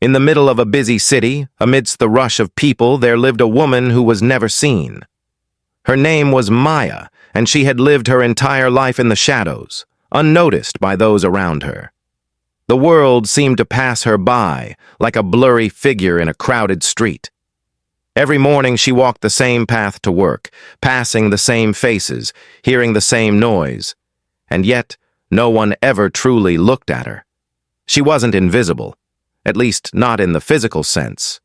In the middle of a busy city, amidst the rush of people, there lived a woman who was never seen. Her name was Maya, and she had lived her entire life in the shadows, unnoticed by those around her. The world seemed to pass her by, like a blurry figure in a crowded street. Every morning she walked the same path to work, passing the same faces, hearing the same noise, and yet no one ever truly looked at her. She wasn't invisible, at least not in the physical sense.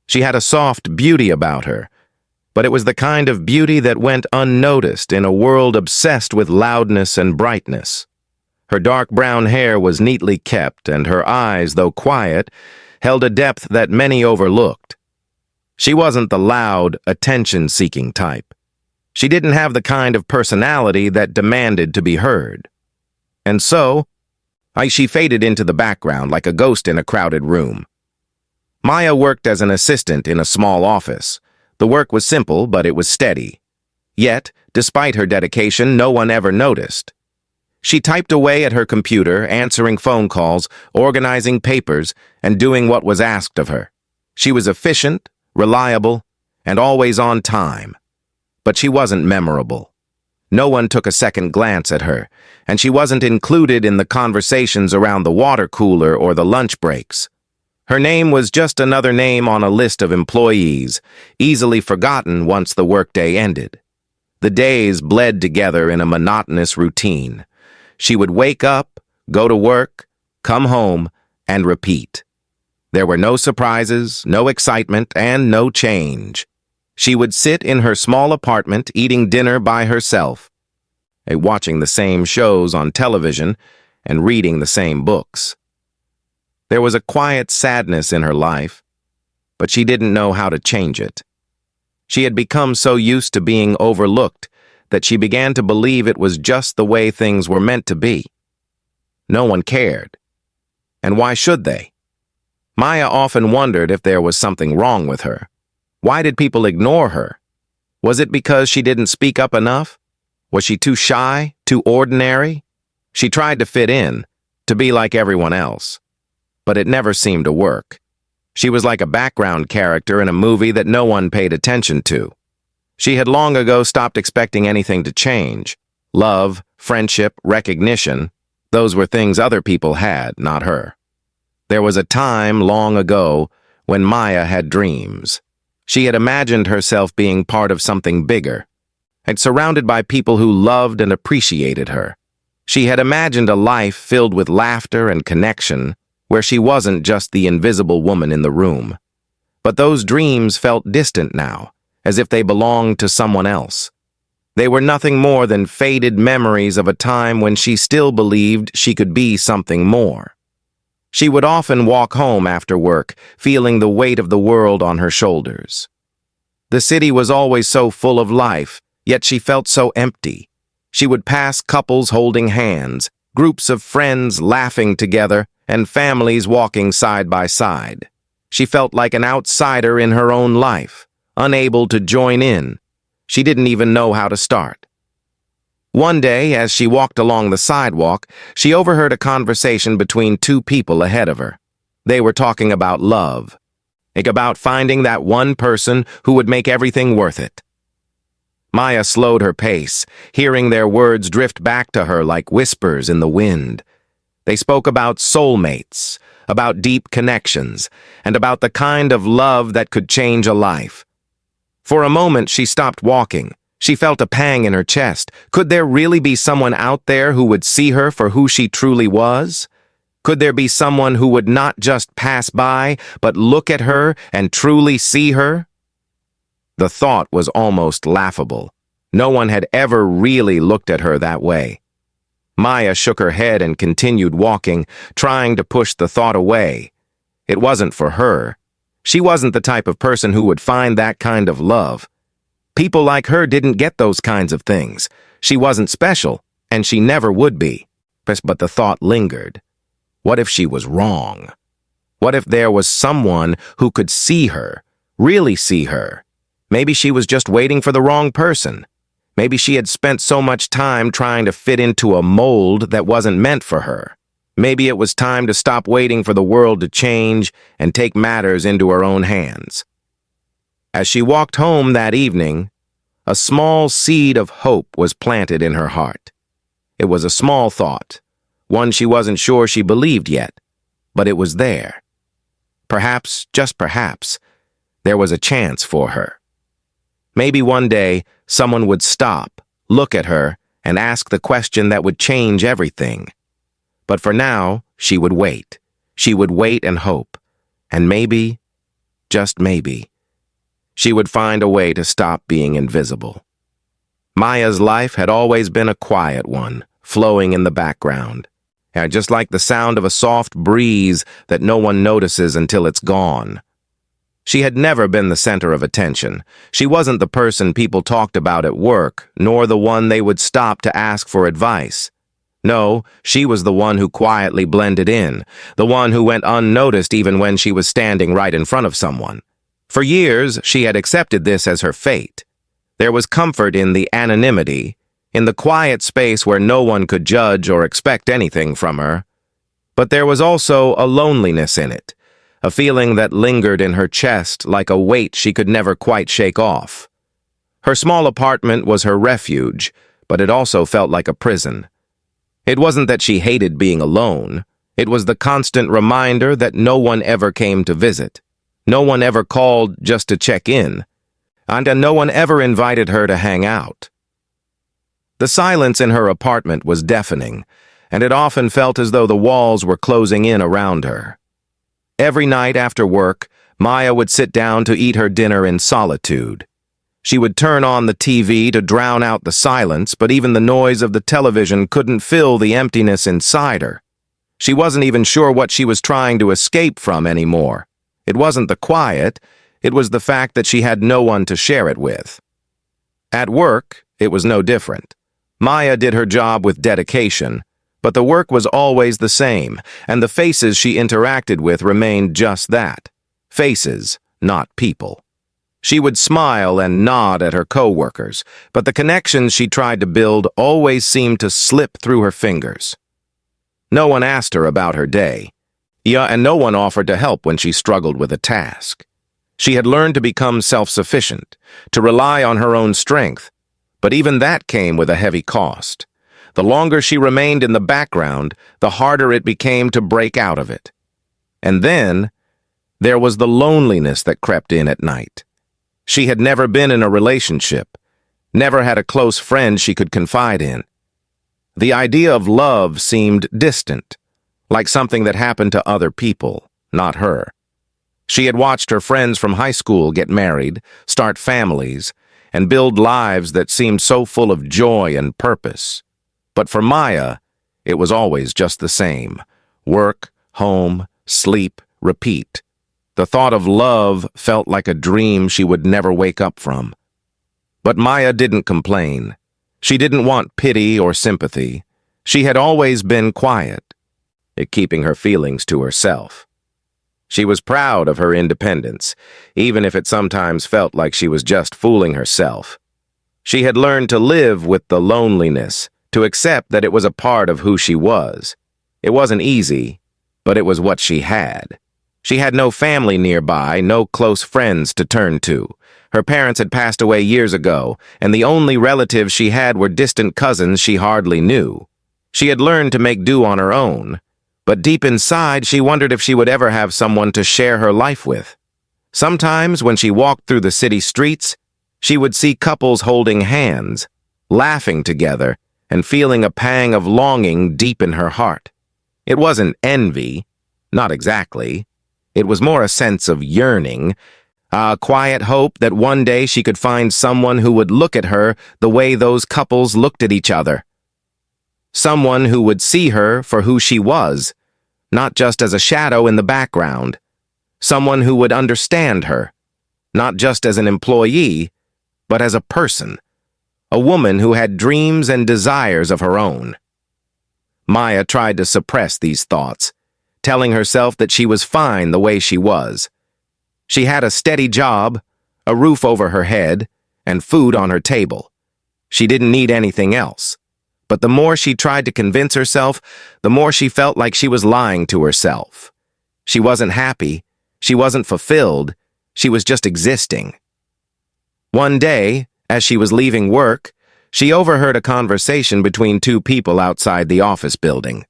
She had a soft beauty about her, but it was the kind of beauty that went unnoticed in a world obsessed with loudness and brightness. Her dark brown hair was neatly kept, and her eyes, though quiet, held a depth that many overlooked. She wasn't the loud, attention-seeking type. She didn't have the kind of personality that demanded to be heard. And so, she faded into the background like a ghost in a crowded room. Maya worked as an assistant in a small office. The work was simple, but it was steady. Yet, despite her dedication, no one ever noticed. She typed away at her computer, answering phone calls, organizing papers, and doing what was asked of her. She was efficient, reliable, and always on time. But she wasn't memorable. No one took a second glance at her, and she wasn't included in the conversations around the water cooler or the lunch breaks. Her name was just another name on a list of employees, easily forgotten once the workday ended. The days bled together in a monotonous routine. She would wake up, go to work, come home, and repeat. There were no surprises, no excitement, and no change. She would sit in her small apartment eating dinner by herself, watching the same shows on television and reading the same books. There was a quiet sadness in her life, but she didn't know how to change it. She had become so used to being overlooked that she began to believe it was just the way things were meant to be. No one cared. And why should they? Maya often wondered if there was something wrong with her. Why did people ignore her? Was it because she didn't speak up enough? Was she too shy, too ordinary? She tried to fit in, to be like everyone else. But it never seemed to work. She was like a background character in a movie that no one paid attention to. She had long ago stopped expecting anything to change. Love, friendship, recognition, those were things other people had, not her. There was a time long ago when Maya had dreams. She had imagined herself being part of something bigger, and surrounded by people who loved and appreciated her. She had imagined a life filled with laughter and connection, where she wasn't just the invisible woman in the room. But those dreams felt distant now, as if they belonged to someone else. They were nothing more than faded memories of a time when she still believed she could be something more. She would often walk home after work, feeling the weight of the world on her shoulders. The city was always so full of life, yet she felt so empty. She would pass couples holding hands, groups of friends laughing together, and families walking side by side. She felt like an outsider in her own life, unable to join in. She didn't even know how to start. One day, as she walked along the sidewalk, she overheard a conversation between two people ahead of her. They were talking about love, about finding that one person who would make everything worth it. Maya slowed her pace, hearing their words drift back to her like whispers in the wind. They spoke about soulmates, about deep connections, and about the kind of love that could change a life. For a moment, she stopped walking. She felt a pang in her chest. Could there really be someone out there who would see her for who she truly was? Could there be someone who would not just pass by, but look at her and truly see her? The thought was almost laughable. No one had ever really looked at her that way. Maya shook her head and continued walking, trying to push the thought away. It wasn't for her. She wasn't the type of person who would find that kind of love. People like her didn't get those kinds of things. She wasn't special, and she never would be. But the thought lingered. What if she was wrong? What if there was someone who could see her, really see her? Maybe she was just waiting for the wrong person. Maybe she had spent so much time trying to fit into a mold that wasn't meant for her. Maybe it was time to stop waiting for the world to change and take matters into her own hands. As she walked home that evening, a small seed of hope was planted in her heart. It was a small thought, one she wasn't sure she believed yet, but it was there. Perhaps, just perhaps, there was a chance for her. Maybe one day someone would stop, look at her, and ask the question that would change everything. But for now, she would wait. She would wait and hope. And maybe, just maybe, she would find a way to stop being invisible. Maya's life had always been a quiet one, flowing in the background, just like the sound of a soft breeze that no one notices until it's gone. She had never been the center of attention. She wasn't the person people talked about at work, nor the one they would stop to ask for advice. No, she was the one who quietly blended in, the one who went unnoticed even when she was standing right in front of someone. For years, she had accepted this as her fate. There was comfort in the anonymity, in the quiet space where no one could judge or expect anything from her. But there was also a loneliness in it, a feeling that lingered in her chest like a weight she could never quite shake off. Her small apartment was her refuge, but it also felt like a prison. It wasn't that she hated being alone. It was the constant reminder that no one ever came to visit. No one ever called just to check in, and no one ever invited her to hang out. The silence in her apartment was deafening, and it often felt as though the walls were closing in around her. Every night after work, Maya would sit down to eat her dinner in solitude. She would turn on the TV to drown out the silence, but even the noise of the television couldn't fill the emptiness inside her. She wasn't even sure what she was trying to escape from anymore. It wasn't the quiet, it was the fact that she had no one to share it with. At work, it was no different. Maya did her job with dedication, but the work was always the same, and the faces she interacted with remained just that. Faces, not people. She would smile and nod at her coworkers, but the connections she tried to build always seemed to slip through her fingers. No one asked her about her day. And no one offered to help when she struggled with a task. She had learned to become self-sufficient, to rely on her own strength, but even that came with a heavy cost. The longer she remained in the background, the harder it became to break out of it. And then, there was the loneliness that crept in at night. She had never been in a relationship, never had a close friend she could confide in. The idea of love seemed distant, like something that happened to other people, not her. She had watched her friends from high school get married, start families, and build lives that seemed so full of joy and purpose. But for Maya, it was always just the same. Work, home, sleep, repeat. The thought of love felt like a dream she would never wake up from. But Maya didn't complain. She didn't want pity or sympathy. She had always been quiet, keeping her feelings to herself. She was proud of her independence, even if it sometimes felt like she was just fooling herself. She had learned to live with the loneliness, to accept that it was a part of who she was. It wasn't easy, but it was what she had. She had no family nearby, no close friends to turn to. Her parents had passed away years ago, and the only relatives she had were distant cousins she hardly knew. She had learned to make do on her own, but deep inside she wondered if she would ever have someone to share her life with. Sometimes when she walked through the city streets, she would see couples holding hands, laughing together, and feeling a pang of longing deep in her heart. It wasn't envy, not exactly. It was more a sense of yearning, a quiet hope that one day she could find someone who would look at her the way those couples looked at each other. Someone who would see her for who she was, not just as a shadow in the background. Someone who would understand her, not just as an employee, but as a person. A woman who had dreams and desires of her own. Maya tried to suppress these thoughts, telling herself that she was fine the way she was. She had a steady job, a roof over her head, and food on her table. She didn't need anything else. But the more she tried to convince herself, the more she felt like she was lying to herself. She wasn't happy. She wasn't fulfilled. She was just existing. One day, as she was leaving work, she overheard a conversation between two people outside the office building.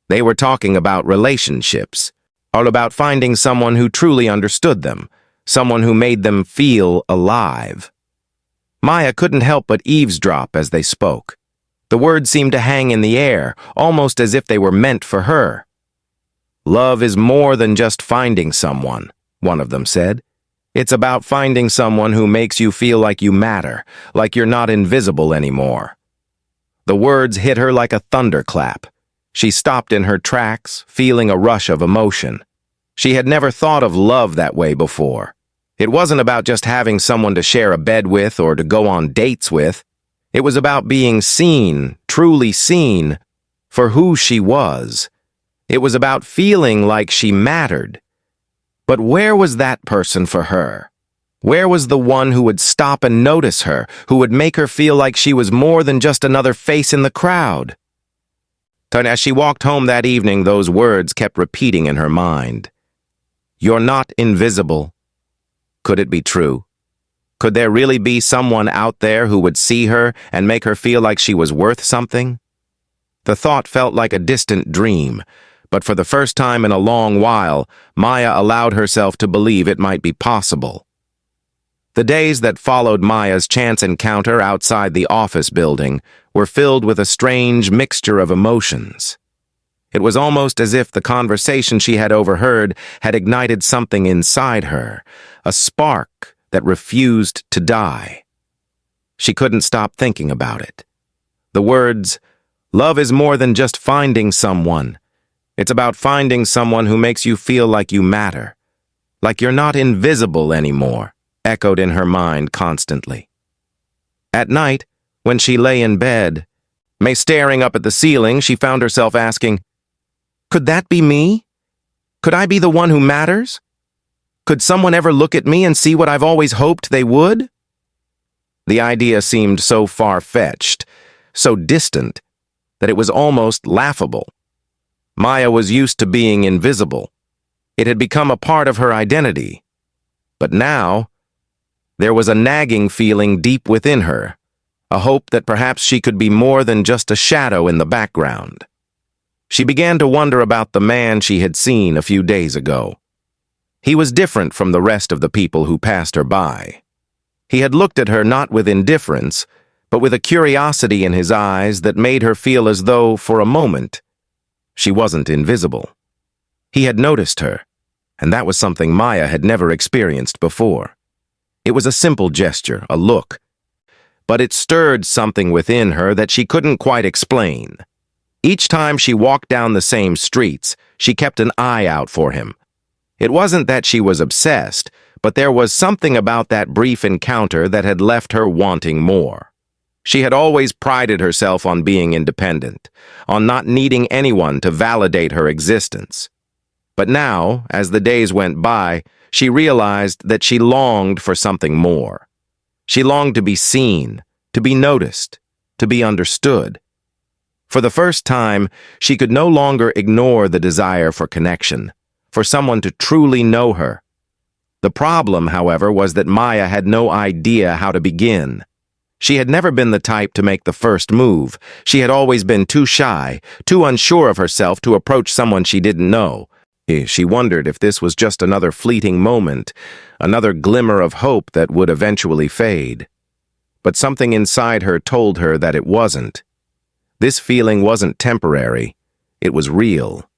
They were talking about relationships, all about finding someone who truly understood them, someone who made them feel alive. Maya couldn't help but eavesdrop as they spoke. The words seemed to hang in the air, almost as if they were meant for her. "Love is more than just finding someone," one of them said. "It's about finding someone who makes you feel like you matter, like you're not invisible anymore." The words hit her like a thunderclap. She stopped in her tracks, feeling a rush of emotion. She had never thought of love that way before. It wasn't about just having someone to share a bed with or to go on dates with. It was about being seen, truly seen, for who she was. It was about feeling like she mattered. But where was that person for her? Where was the one who would stop and notice her, who would make her feel like she was more than just another face in the crowd? As she walked home that evening, those words kept repeating in her mind. "You're not invisible." Could it be true? Could there really be someone out there who would see her and make her feel like she was worth something? The thought felt like a distant dream, but for the first time in a long while, Maya allowed herself to believe it might be possible. The days that followed Maya's chance encounter outside the office building were filled with a strange mixture of emotions. It was almost as if the conversation she had overheard had ignited something inside her, a spark that refused to die. She couldn't stop thinking about it. The words, "Love is more than just finding someone. It's about finding someone who makes you feel like you matter, like you're not invisible anymore," echoed in her mind constantly. At night, when she lay in bed, staring up at the ceiling, she found herself asking, "Could that be me? Could I be the one who matters? Could someone ever look at me and see what I've always hoped they would?" The idea seemed so far-fetched, so distant, that it was almost laughable. Maya was used to being invisible. It had become a part of her identity. But now, there was a nagging feeling deep within her, a hope that perhaps she could be more than just a shadow in the background. She began to wonder about the man she had seen a few days ago. He was different from the rest of the people who passed her by. He had looked at her not with indifference, but with a curiosity in his eyes that made her feel as though, for a moment, she wasn't invisible. He had noticed her, and that was something Maya had never experienced before. It was a simple gesture, a look, but it stirred something within her that she couldn't quite explain. Each time she walked down the same streets, she kept an eye out for him. It wasn't that she was obsessed, but there was something about that brief encounter that had left her wanting more. She had always prided herself on being independent, on not needing anyone to validate her existence. But now, as the days went by, she realized that she longed for something more. She longed to be seen, to be noticed, to be understood. For the first time, she could no longer ignore the desire for connection, for someone to truly know her. The problem, however, was that Maya had no idea how to begin. She had never been the type to make the first move. She had always been too shy, too unsure of herself to approach someone she didn't know. She wondered if this was just another fleeting moment, another glimmer of hope that would eventually fade. But something inside her told her that it wasn't. This feeling wasn't temporary. It was real.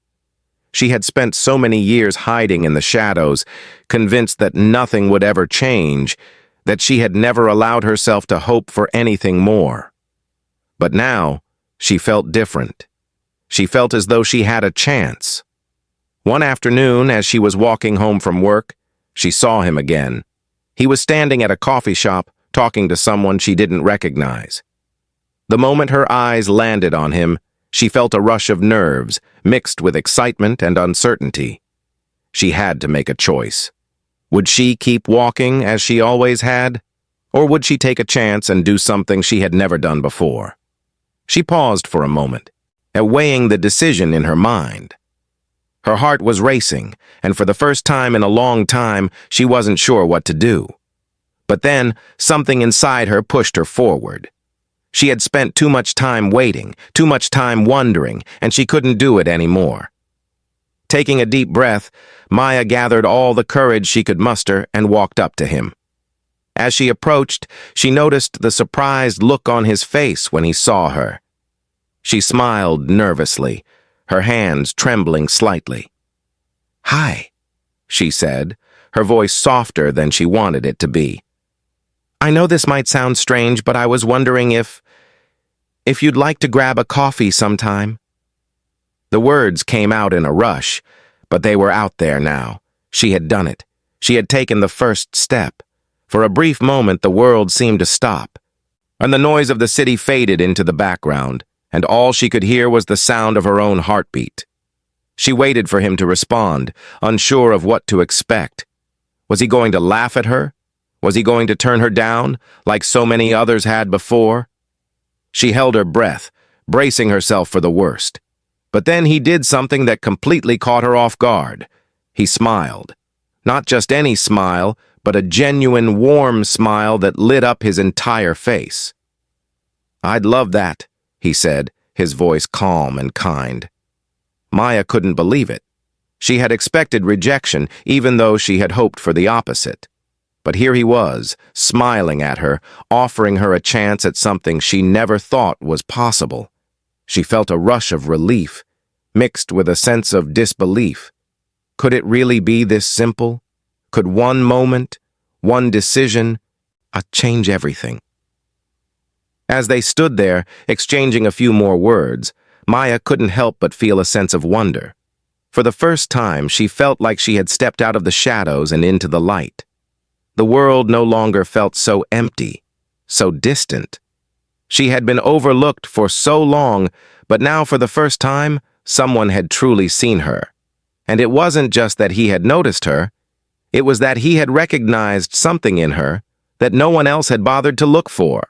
She had spent so many years hiding in the shadows, convinced that nothing would ever change, that she had never allowed herself to hope for anything more. But now, she felt different. She felt as though she had a chance. One afternoon, as she was walking home from work, she saw him again. He was standing at a coffee shop, talking to someone she didn't recognize. The moment her eyes landed on him, she felt a rush of nerves, mixed with excitement and uncertainty. She had to make a choice. Would she keep walking as she always had? Or would she take a chance and do something she had never done before? She paused for a moment, weighing the decision in her mind. Her heart was racing, and for the first time in a long time, she wasn't sure what to do. But then, something inside her pushed her forward. She had spent too much time waiting, too much time wondering, and she couldn't do it anymore. Taking a deep breath, Maya gathered all the courage she could muster and walked up to him. As she approached, she noticed the surprised look on his face when he saw her. She smiled nervously, her hands trembling slightly. "Hi," she said, her voice softer than she wanted it to be. "I know this might sound strange, but I was wondering if you'd like to grab a coffee sometime." The words came out in a rush, but they were out there now. She had done it. She had taken the first step. For a brief moment, the world seemed to stop, and the noise of the city faded into the background, and all she could hear was the sound of her own heartbeat. She waited for him to respond, unsure of what to expect. Was he going to laugh at her? Was he going to turn her down, like so many others had before? She held her breath, bracing herself for the worst. But then he did something that completely caught her off guard. He smiled. Not just any smile, but a genuine, warm smile that lit up his entire face. "I'd love that," he said, his voice calm and kind. Maya couldn't believe it. She had expected rejection, even though she had hoped for the opposite. But here he was, smiling at her, offering her a chance at something she never thought was possible. She felt a rush of relief, mixed with a sense of disbelief. Could it really be this simple? Could one moment, one decision, change everything? As they stood there, exchanging a few more words, Maya couldn't help but feel a sense of wonder. For the first time, she felt like she had stepped out of the shadows and into the light. The world no longer felt so empty, so distant. She had been overlooked for so long, but now for the first time, someone had truly seen her. And it wasn't just that he had noticed her, it was that he had recognized something in her that no one else had bothered to look for.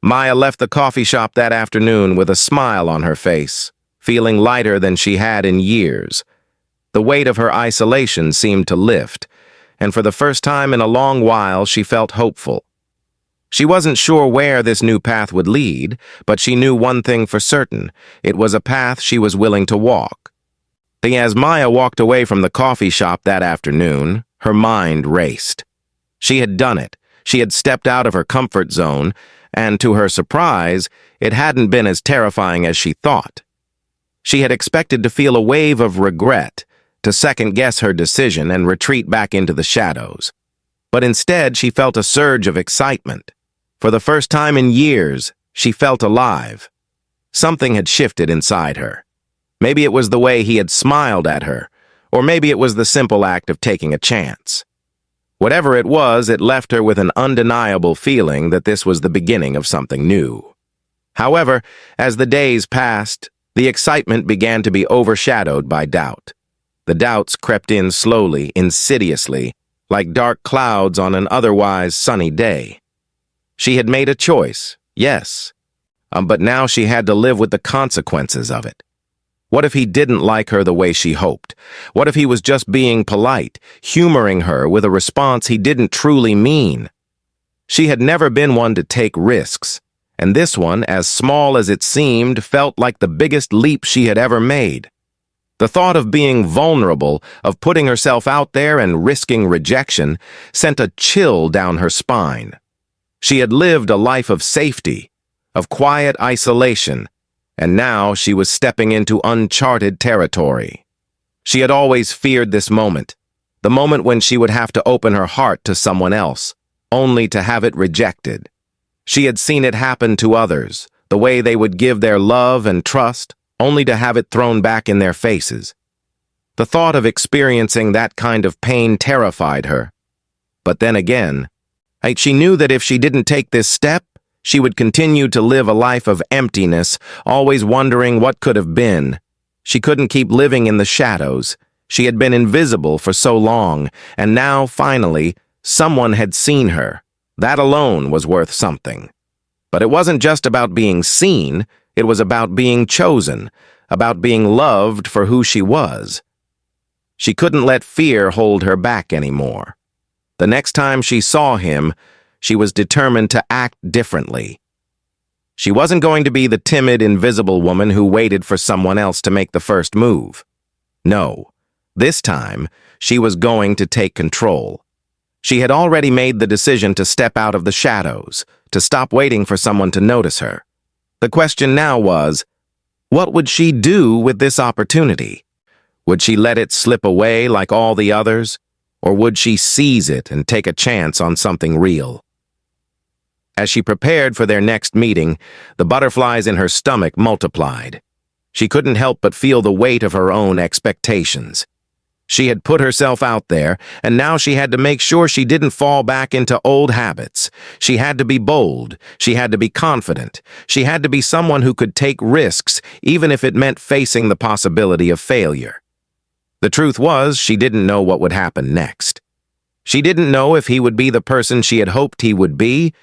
Maya left the coffee shop that afternoon with a smile on her face, feeling lighter than she had in years. The weight of her isolation seemed to lift, and for the first time in a long while she felt hopeful. She wasn't sure where this new path would lead, but she knew one thing for certain: it was a path she was willing to walk. As Maya walked away from the coffee shop that afternoon, her mind raced. She had done it. She had stepped out of her comfort zone, and to her surprise, it hadn't been as terrifying as she thought. She had expected to feel a wave of regret, to second-guess her decision and retreat back into the shadows. But instead, she felt a surge of excitement. For the first time in years, she felt alive. Something had shifted inside her. Maybe it was the way he had smiled at her, or maybe it was the simple act of taking a chance. Whatever it was, it left her with an undeniable feeling that this was the beginning of something new. However, as the days passed, the excitement began to be overshadowed by doubt. The doubts crept in slowly, insidiously, like dark clouds on an otherwise sunny day. She had made a choice, yes, but now she had to live with the consequences of it. What if he didn't like her the way she hoped? What if he was just being polite, humoring her with a response he didn't truly mean? She had never been one to take risks, and this one, as small as it seemed, felt like the biggest leap she had ever made. The thought of being vulnerable, of putting herself out there and risking rejection, sent a chill down her spine. She had lived a life of safety, of quiet isolation, and now she was stepping into uncharted territory. She had always feared this moment, the moment when she would have to open her heart to someone else, only to have it rejected. She had seen it happen to others, the way they would give their love and trust, only to have it thrown back in their faces. The thought of experiencing that kind of pain terrified her. But then again, she knew that if she didn't take this step, she would continue to live a life of emptiness, always wondering what could have been. She couldn't keep living in the shadows. She had been invisible for so long, and now, finally, someone had seen her. That alone was worth something. But it wasn't just about being seen, it was about being chosen, about being loved for who she was. She couldn't let fear hold her back anymore. The next time she saw him, she was determined to act differently. She wasn't going to be the timid, invisible woman who waited for someone else to make the first move. No, this time, she was going to take control. She had already made the decision to step out of the shadows, to stop waiting for someone to notice her. The question now was, what would she do with this opportunity? Would she let it slip away like all the others, or would she seize it and take a chance on something real? As she prepared for their next meeting, the butterflies in her stomach multiplied. She couldn't help but feel the weight of her own expectations. She had put herself out there, and now she had to make sure she didn't fall back into old habits. She had to be bold. She had to be confident. She had to be someone who could take risks, even if it meant facing the possibility of failure. The truth was, she didn't know what would happen next. She didn't know if he would be the person she had hoped he would be,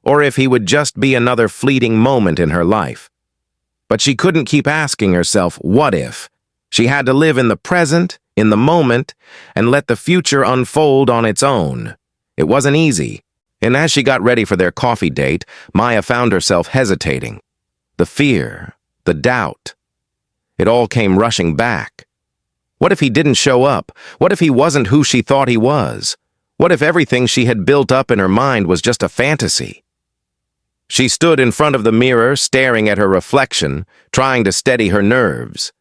or if he would just be another fleeting moment in her life. But she couldn't keep asking herself, what if? She had to live in the present, in the moment, and let the future unfold on its own. It wasn't easy, and as she got ready for their coffee date, Maya found herself hesitating. The fear, the doubt, it all came rushing back. What if he didn't show up? What if he wasn't who she thought he was? What if everything she had built up in her mind was just a fantasy? She stood in front of the mirror, staring at her reflection, trying to steady her nerves.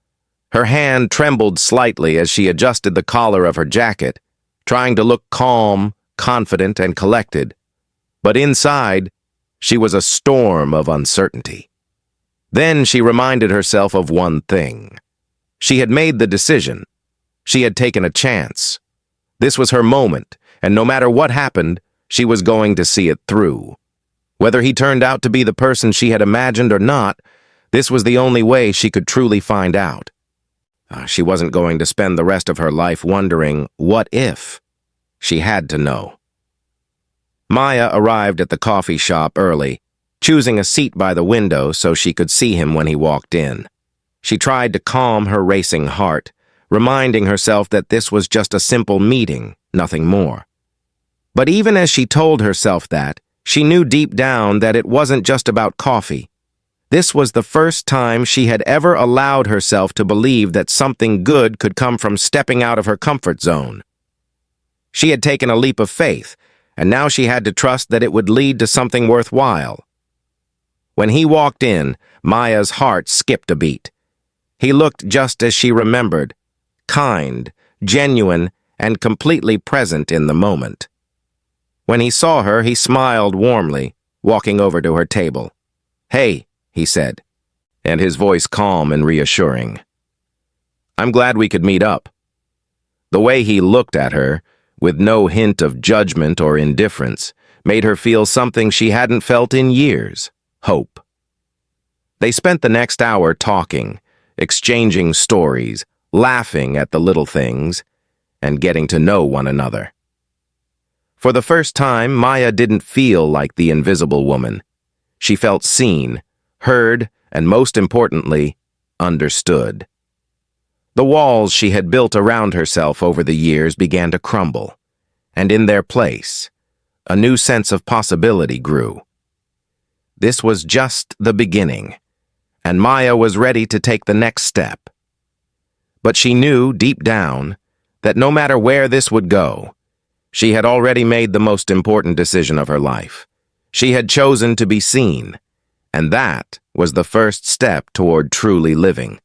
Her hand trembled slightly as she adjusted the collar of her jacket, trying to look calm, confident, and collected. But inside, she was a storm of uncertainty. Then she reminded herself of one thing. She had made the decision. She had taken a chance. This was her moment, and no matter what happened, she was going to see it through. Whether he turned out to be the person she had imagined or not, this was the only way she could truly find out. She wasn't going to spend the rest of her life wondering, what if? She had to know. Maya arrived at the coffee shop early, choosing a seat by the window so she could see him when he walked in. She tried to calm her racing heart, reminding herself that this was just a simple meeting, nothing more. But even as she told herself that, she knew deep down that it wasn't just about coffee. This was the first time she had ever allowed herself to believe that something good could come from stepping out of her comfort zone. She had taken a leap of faith, and now she had to trust that it would lead to something worthwhile. When he walked in, Maya's heart skipped a beat. He looked just as she remembered, kind, genuine, and completely present in the moment. When he saw her, he smiled warmly, walking over to her table. "Hey," he said, and his voice calm and reassuring. "I'm glad we could meet up." The way he looked at her, with no hint of judgment or indifference, made her feel something she hadn't felt in years, hope. They spent the next hour talking, exchanging stories, laughing at the little things, and getting to know one another. For the first time, Maya didn't feel like the invisible woman. She felt seen, heard, and most importantly, understood. The walls she had built around herself over the years began to crumble, and in their place, a new sense of possibility grew. This was just the beginning, and Maya was ready to take the next step. But she knew, deep down, that no matter where this would go, she had already made the most important decision of her life. She had chosen to be seen, and that was the first step toward truly living.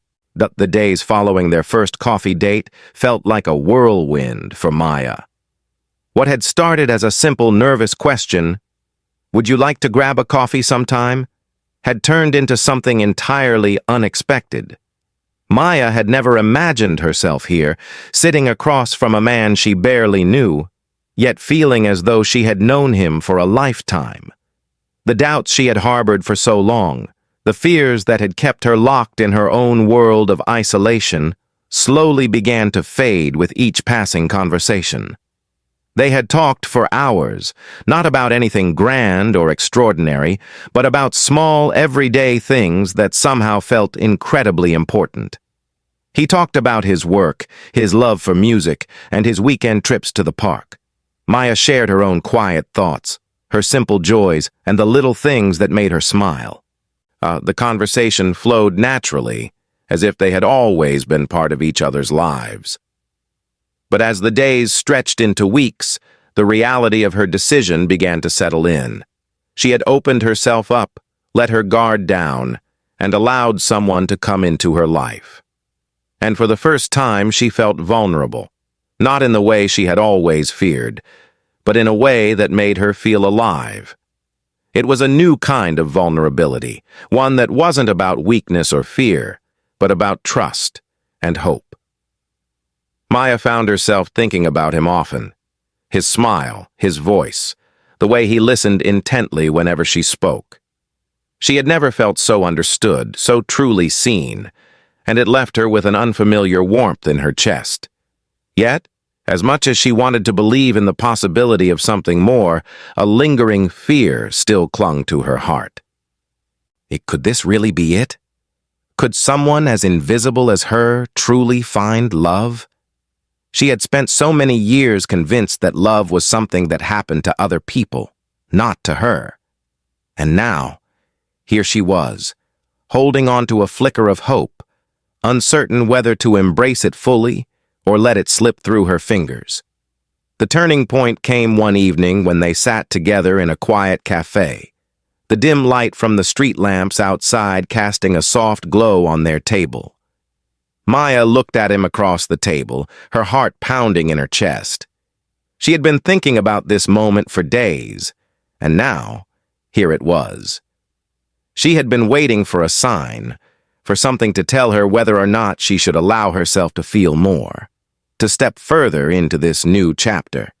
The days following their first coffee date felt like a whirlwind for Maya. What had started as a simple nervous question, "Would you like to grab a coffee sometime?" had turned into something entirely unexpected. Maya had never imagined herself here, sitting across from a man she barely knew, yet feeling as though she had known him for a lifetime. The doubts she had harbored for so long, the fears that had kept her locked in her own world of isolation, slowly began to fade with each passing conversation. They had talked for hours, not about anything grand or extraordinary, but about small, everyday things that somehow felt incredibly important. He talked about his work, his love for music, and his weekend trips to the park. Maya shared her own quiet thoughts, her simple joys, and the little things that made her smile. The conversation flowed naturally, as if they had always been part of each other's lives. But as the days stretched into weeks, the reality of her decision began to settle in. She had opened herself up, let her guard down, and allowed someone to come into her life. And for the first time, she felt vulnerable, not in the way she had always feared, but in a way that made her feel alive. It was a new kind of vulnerability, one that wasn't about weakness or fear, but about trust and hope. Maya found herself thinking about him often. His smile, his voice, the way he listened intently whenever she spoke. She had never felt so understood, so truly seen, and it left her with an unfamiliar warmth in her chest. Yet, as much as she wanted to believe in the possibility of something more, a lingering fear still clung to her heart. Could this really be it? Could someone as invisible as her truly find love? She had spent so many years convinced that love was something that happened to other people, not to her. And now, here she was, holding on to a flicker of hope, uncertain whether to embrace it fully or let it slip through her fingers. The turning point came one evening when they sat together in a quiet cafe, the dim light from the street lamps outside casting a soft glow on their table. Maya looked at him across the table, her heart pounding in her chest. She had been thinking about this moment for days, and now, here it was. She had been waiting for a sign, for something to tell her whether or not she should allow herself to feel more, to step further into this new chapter.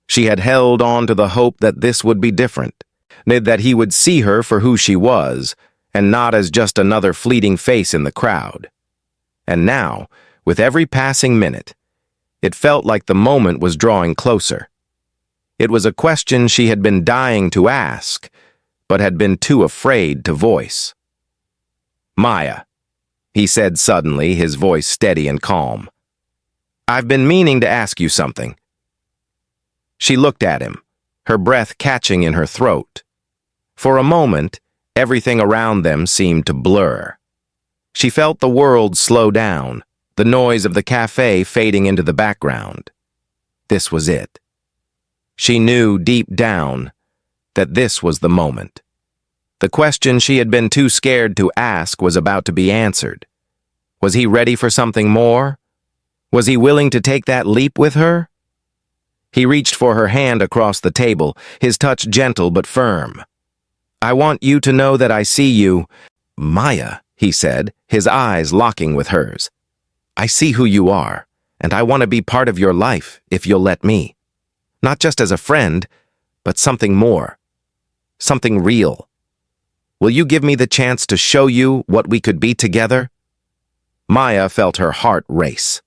She had held on to the hope that this would be different, that he would see her for who she was, and not as just another fleeting face in the crowd. And now, with every passing minute, it felt like the moment was drawing closer. It was a question she had been dying to ask, but had been too afraid to voice. "Maya," he said suddenly, his voice steady and calm. "I've been meaning to ask you something." She looked at him, her breath catching in her throat. For a moment, everything around them seemed to blur. She felt the world slow down, the noise of the cafe fading into the background. This was it. She knew deep down that this was the moment. The question she had been too scared to ask was about to be answered. Was he ready for something more? Was he willing to take that leap with her? He reached for her hand across the table, his touch gentle but firm. "I want you to know that I see you." "Maya," he said, his eyes locking with hers. "I see who you are, and I want to be part of your life if you'll let me. Not just as a friend, but something more. Something real. Will you give me the chance to show you what we could be together?" Maya felt her heart race.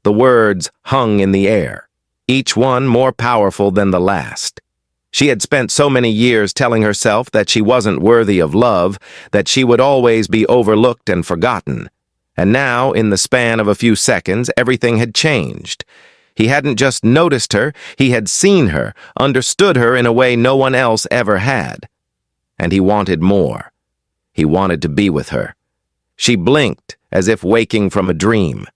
The words hung in the air, each one more powerful than the last. She had spent so many years telling herself that she wasn't worthy of love, that she would always be overlooked and forgotten. And now, in the span of a few seconds, everything had changed. He hadn't just noticed her, he had seen her, understood her in a way no one else ever had. And he wanted more. He wanted to be with her. She blinked, as if waking from a dream.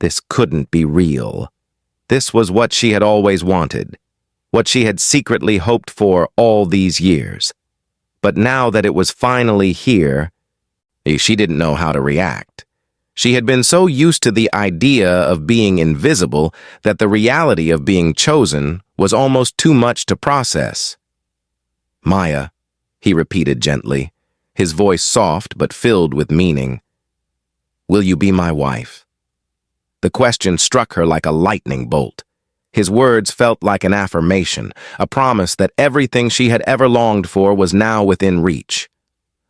This couldn't be real. This was what she had always wanted, what she had secretly hoped for all these years. But now that it was finally here, she didn't know how to react. She had been so used to the idea of being invisible that the reality of being chosen was almost too much to process. "Maya," he repeated gently, his voice soft but filled with meaning. "Will you be my wife?" The question struck her like a lightning bolt. His words felt like an affirmation, a promise that everything she had ever longed for was now within reach.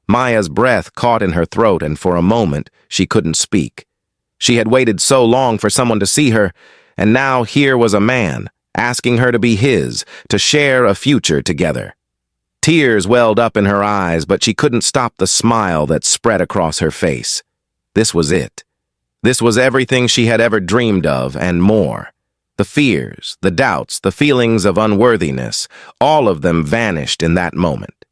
Maya's breath caught in her throat, and for a moment, she couldn't speak. She had waited so long for someone to see her, and now here was a man, asking her to be his, to share a future together. Tears welled up in her eyes, but she couldn't stop the smile that spread across her face. This was it. This was everything she had ever dreamed of, and more. The fears, the doubts, the feelings of unworthiness, all of them vanished in that moment.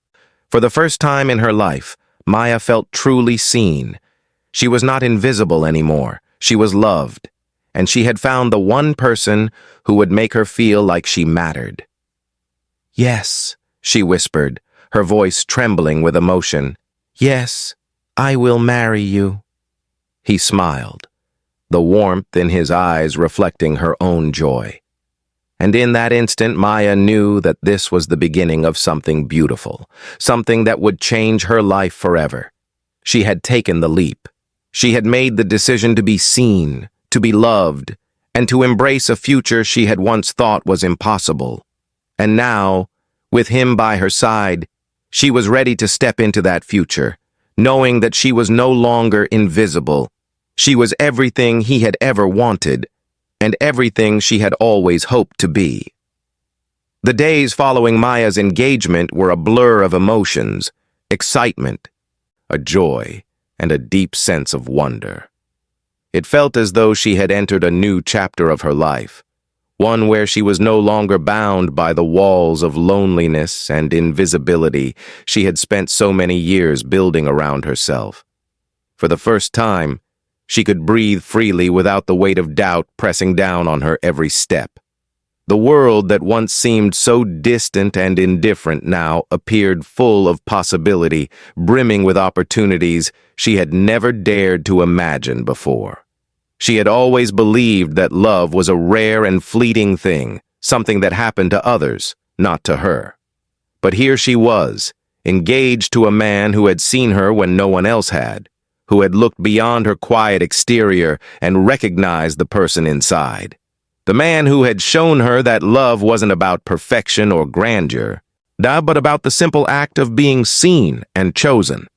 For the first time in her life, Maya felt truly seen. She was not invisible anymore. She was loved, and she had found the one person who would make her feel like she mattered. "Yes," she whispered, her voice trembling with emotion. "Yes, I will marry you." He smiled, the warmth in his eyes reflecting her own joy. And in that instant, Maya knew that this was the beginning of something beautiful, something that would change her life forever. She had taken the leap. She had made the decision to be seen, to be loved, and to embrace a future she had once thought was impossible. And now, with him by her side, she was ready to step into that future, knowing that she was no longer invisible. She was everything he had ever wanted, and everything she had always hoped to be. The days following Maya's engagement were a blur of emotions, excitement, a joy, and a deep sense of wonder. It felt as though she had entered a new chapter of her life, one where she was no longer bound by the walls of loneliness and invisibility she had spent so many years building around herself. For the first time, she could breathe freely without the weight of doubt pressing down on her every step. The world that once seemed so distant and indifferent now appeared full of possibility, brimming with opportunities she had never dared to imagine before. She had always believed that love was a rare and fleeting thing, something that happened to others, not to her. But here she was, engaged to a man who had seen her when no one else had, who had looked beyond her quiet exterior and recognized the person inside. The man who had shown her that love wasn't about perfection or grandeur, but about the simple act of being seen and chosen.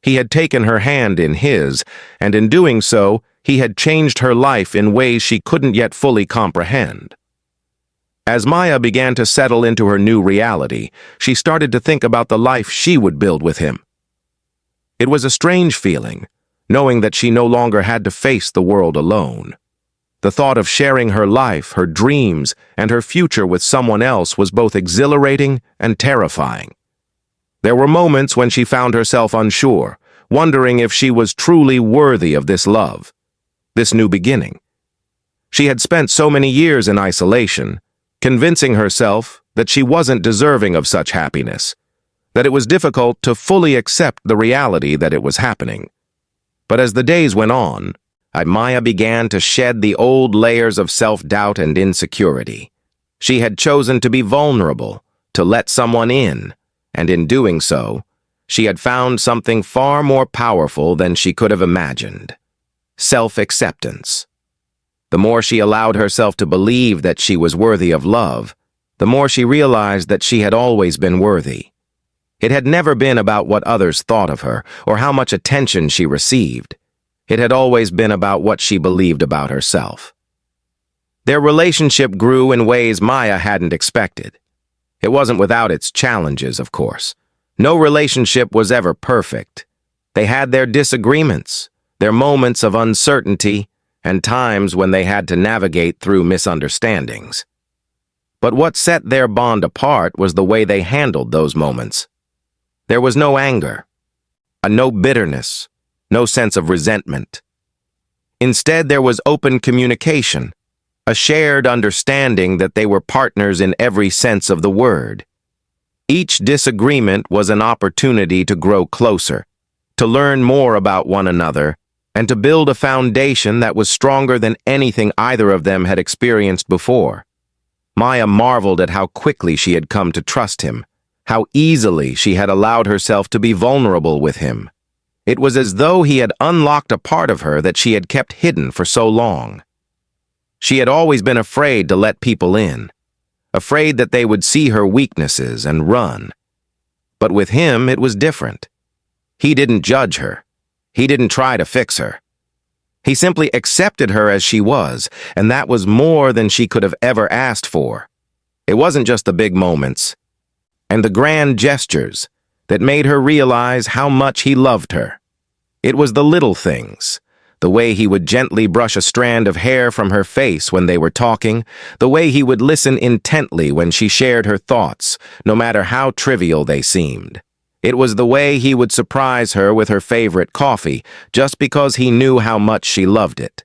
He had taken her hand in his, and in doing so, he had changed her life in ways she couldn't yet fully comprehend. As Maya began to settle into her new reality, she started to think about the life she would build with him. It was a strange feeling, knowing that she no longer had to face the world alone. The thought of sharing her life, her dreams, and her future with someone else was both exhilarating and terrifying. There were moments when she found herself unsure, wondering if she was truly worthy of this love, this new beginning. She had spent so many years in isolation, convincing herself that she wasn't deserving of such happiness, that it was difficult to fully accept the reality that it was happening. But as the days went on, Maya began to shed the old layers of self-doubt and insecurity. She had chosen to be vulnerable, to let someone in, and in doing so, she had found something far more powerful than she could have imagined: self-acceptance. The more she allowed herself to believe that she was worthy of love, the more she realized that she had always been worthy. It had never been about what others thought of her or how much attention she received. It had always been about what she believed about herself. Their relationship grew in ways Maya hadn't expected. It wasn't without its challenges, of course. No relationship was ever perfect. They had their disagreements, their moments of uncertainty, and times when they had to navigate through misunderstandings. But what set their bond apart was the way they handled those moments. There was no anger, no bitterness, no sense of resentment. Instead, there was open communication, a shared understanding that they were partners in every sense of the word. Each disagreement was an opportunity to grow closer, to learn more about one another, and to build a foundation that was stronger than anything either of them had experienced before. Maya marveled at how quickly she had come to trust him, how easily she had allowed herself to be vulnerable with him. It was as though he had unlocked a part of her that she had kept hidden for so long. She had always been afraid to let people in, afraid that they would see her weaknesses and run. But with him, it was different. He didn't judge her. He didn't try to fix her. He simply accepted her as she was, and that was more than she could have ever asked for. It wasn't just the big moments and the grand gestures that made her realize how much he loved her. It was the little things, the way he would gently brush a strand of hair from her face when they were talking, the way he would listen intently when she shared her thoughts, no matter how trivial they seemed. It was the way he would surprise her with her favorite coffee, just because he knew how much she loved it.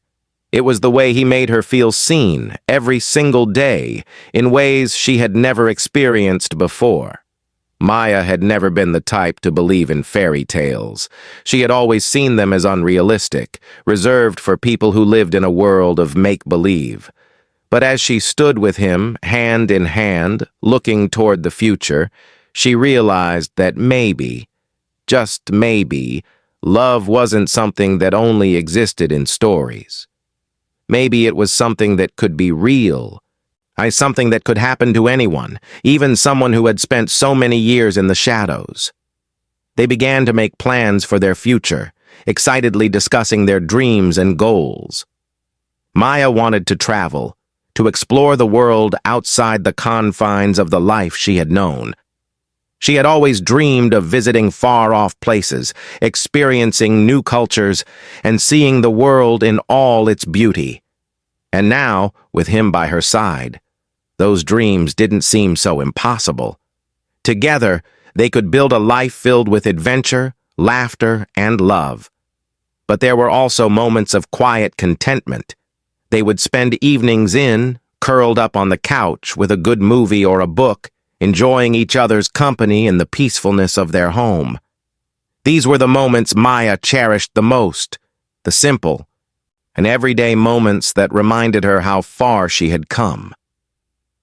It was the way he made her feel seen every single day in ways she had never experienced before. Maya had never been the type to believe in fairy tales. She had always seen them as unrealistic, reserved for people who lived in a world of make-believe. But as she stood with him, hand in hand, looking toward the future, she realized that maybe, just maybe, love wasn't something that only existed in stories. Maybe it was something that could be real, something that could happen to anyone, even someone who had spent so many years in the shadows. They began to make plans for their future, excitedly discussing their dreams and goals. Maya wanted to travel, to explore the world outside the confines of the life she had known. She had always dreamed of visiting far-off places, experiencing new cultures, and seeing the world in all its beauty. And now, with him by her side, those dreams didn't seem so impossible. Together, they could build a life filled with adventure, laughter, and love. But there were also moments of quiet contentment. They would spend evenings curled up on the couch with a good movie or a book, enjoying each other's company in the peacefulness of their home. These were the moments Maya cherished the most, the simple and everyday moments that reminded her how far she had come.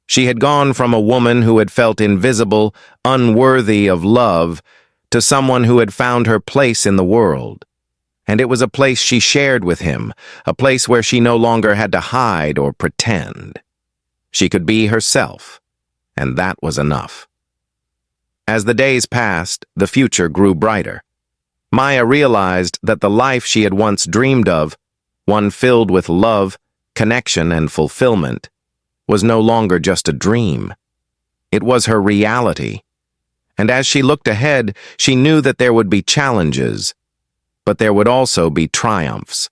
She had gone from a woman who had felt invisible, unworthy of love, to someone who had found her place in the world. And it was a place she shared with him, a place where she no longer had to hide or pretend. She could be herself, and that was enough. As the days passed, the future grew brighter. Maya realized that the life she had once dreamed of, one filled with love, connection, and fulfillment, was no longer just a dream. It was her reality. And as she looked ahead, she knew that there would be challenges, but there would also be triumphs.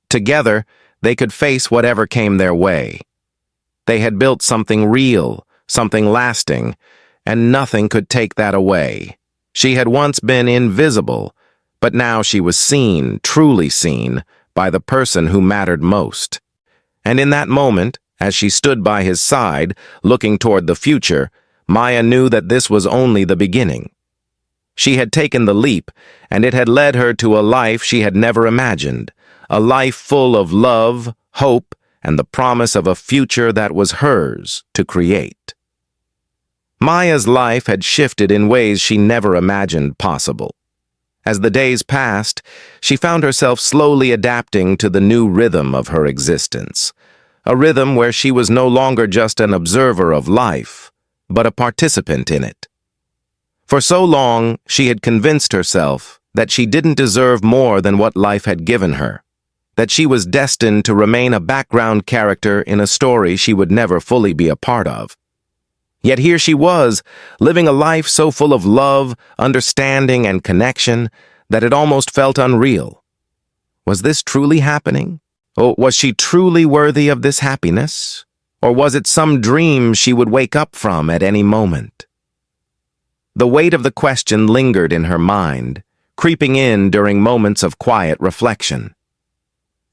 Together, they could face whatever came their way. They had built something real, something lasting, and nothing could take that away. She had once been invisible, but now she was seen, truly seen, by the person who mattered most. And in that moment, as she stood by his side, looking toward the future, Maya knew that this was only the beginning. She had taken the leap, and it had led her to a life she had never imagined, a life full of love, hope, and the promise of a future that was hers to create. Maya's life had shifted in ways she never imagined possible. As the days passed, she found herself slowly adapting to the new rhythm of her existence, a rhythm where she was no longer just an observer of life, but a participant in it. For so long, she had convinced herself that she didn't deserve more than what life had given her, that she was destined to remain a background character in a story she would never fully be a part of. Yet here she was, living a life so full of love, understanding, and connection that it almost felt unreal. Was this truly happening? Or was she truly worthy of this happiness? Or was it some dream she would wake up from at any moment? The weight of the question lingered in her mind, creeping in during moments of quiet reflection.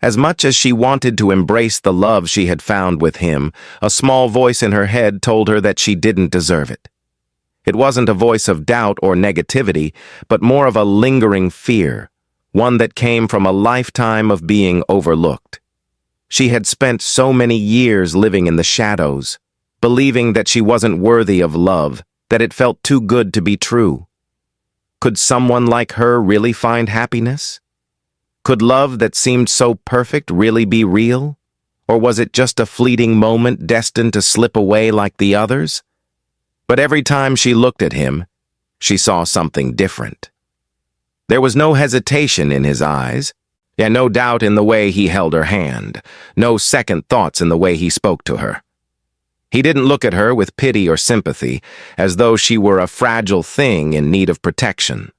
As much as she wanted to embrace the love she had found with him, a small voice in her head told her that she didn't deserve it. It wasn't a voice of doubt or negativity, but more of a lingering fear, one that came from a lifetime of being overlooked. She had spent so many years living in the shadows, believing that she wasn't worthy of love, that it felt too good to be true. Could someone like her really find happiness? Could love that seemed so perfect really be real? Or was it just a fleeting moment destined to slip away like the others? But every time she looked at him, she saw something different. There was no hesitation in his eyes, and no doubt in the way he held her hand, no second thoughts in the way he spoke to her. He didn't look at her with pity or sympathy, as though she were a fragile thing in need of protection.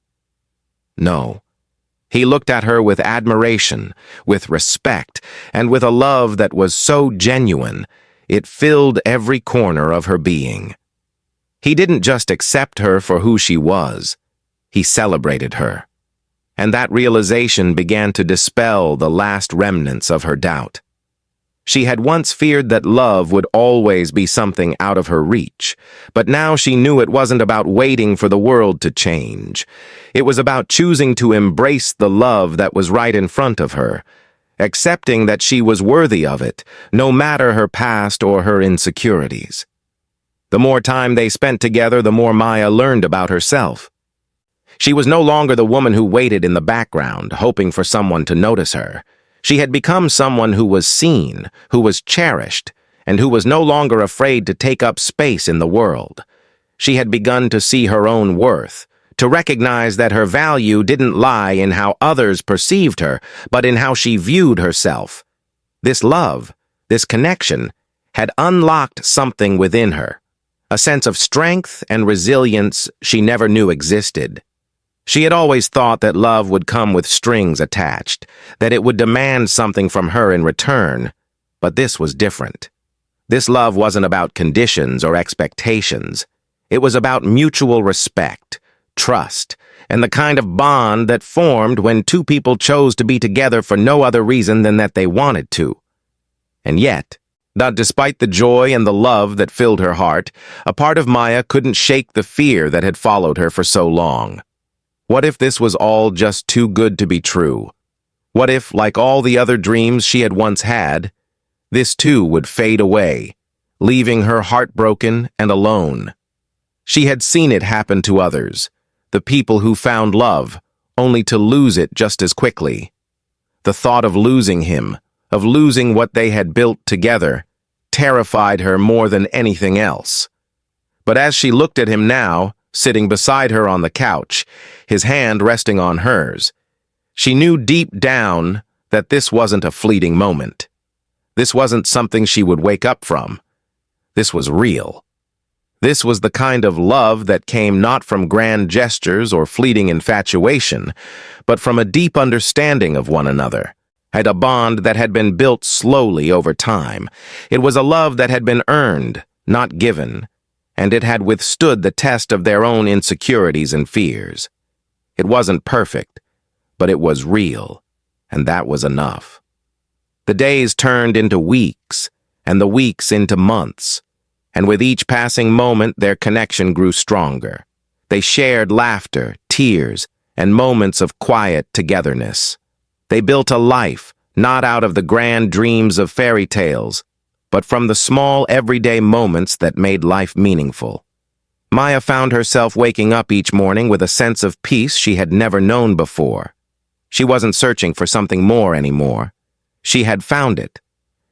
No. He looked at her with admiration, with respect, and with a love that was so genuine, it filled every corner of her being. He didn't just accept her for who she was, he celebrated her. And that realization began to dispel the last remnants of her doubt. She had once feared that love would always be something out of her reach, but now she knew it wasn't about waiting for the world to change. It was about choosing to embrace the love that was right in front of her, accepting that she was worthy of it, no matter her past or her insecurities. The more time they spent together, the more Maya learned about herself. She was no longer the woman who waited in the background, hoping for someone to notice her. She had become someone who was seen, who was cherished, and who was no longer afraid to take up space in the world. She had begun to see her own worth, to recognize that her value didn't lie in how others perceived her, but in how she viewed herself. This love, this connection, had unlocked something within her, a sense of strength and resilience she never knew existed. She had always thought that love would come with strings attached, that it would demand something from her in return, but this was different. This love wasn't about conditions or expectations. It was about mutual respect, trust, and the kind of bond that formed when two people chose to be together for no other reason than that they wanted to. And yet, despite the joy and the love that filled her heart, a part of Maya couldn't shake the fear that had followed her for so long. What if this was all just too good to be true? What if, like all the other dreams she had once had, this too would fade away, leaving her heartbroken and alone? She had seen it happen to others, the people who found love, only to lose it just as quickly. The thought of losing him, of losing what they had built together, terrified her more than anything else. But as she looked at him now, sitting beside her on the couch, his hand resting on hers, she knew deep down that this wasn't a fleeting moment. This wasn't something she would wake up from. This was real. This was the kind of love that came not from grand gestures or fleeting infatuation, but from a deep understanding of one another, and a bond that had been built slowly over time. It was a love that had been earned, not given, and it had withstood the test of their own insecurities and fears. It wasn't perfect, but it was real, and that was enough. The days turned into weeks, and the weeks into months, and with each passing moment their connection grew stronger. They shared laughter, tears, and moments of quiet togetherness. They built a life, not out of the grand dreams of fairy tales, but from the small everyday moments that made life meaningful. Maya found herself waking up each morning with a sense of peace she had never known before. She wasn't searching for something more anymore. She had found it,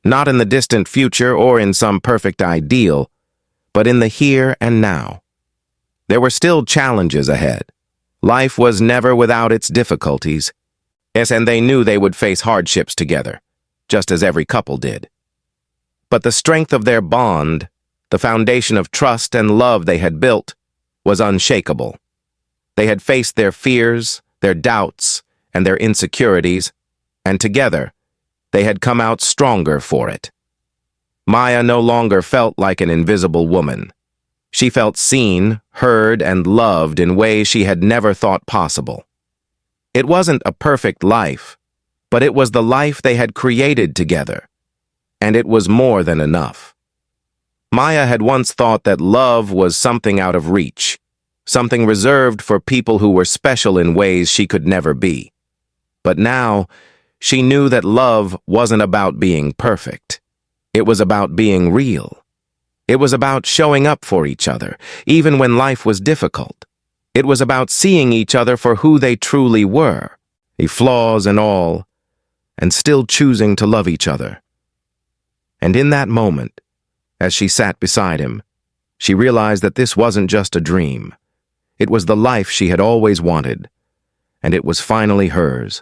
not in the distant future or in some perfect ideal, but in the here and now. There were still challenges ahead. Life was never without its difficulties. Yes, and they knew they would face hardships together, just as every couple did. But the strength of their bond, the foundation of trust and love they had built, was unshakable. They had faced their fears, their doubts, and their insecurities, and together, they had come out stronger for it. Maya no longer felt like an invisible woman. She felt seen, heard, and loved in ways she had never thought possible. It wasn't a perfect life, but it was the life they had created together, and it was more than enough. Maya had once thought that love was something out of reach, something reserved for people who were special in ways she could never be. But now, she knew that love wasn't about being perfect. It was about being real. It was about showing up for each other, even when life was difficult. It was about seeing each other for who they truly were, flaws and all, and still choosing to love each other. And in that moment, as she sat beside him, she realized that this wasn't just a dream. It was the life she had always wanted, and it was finally hers.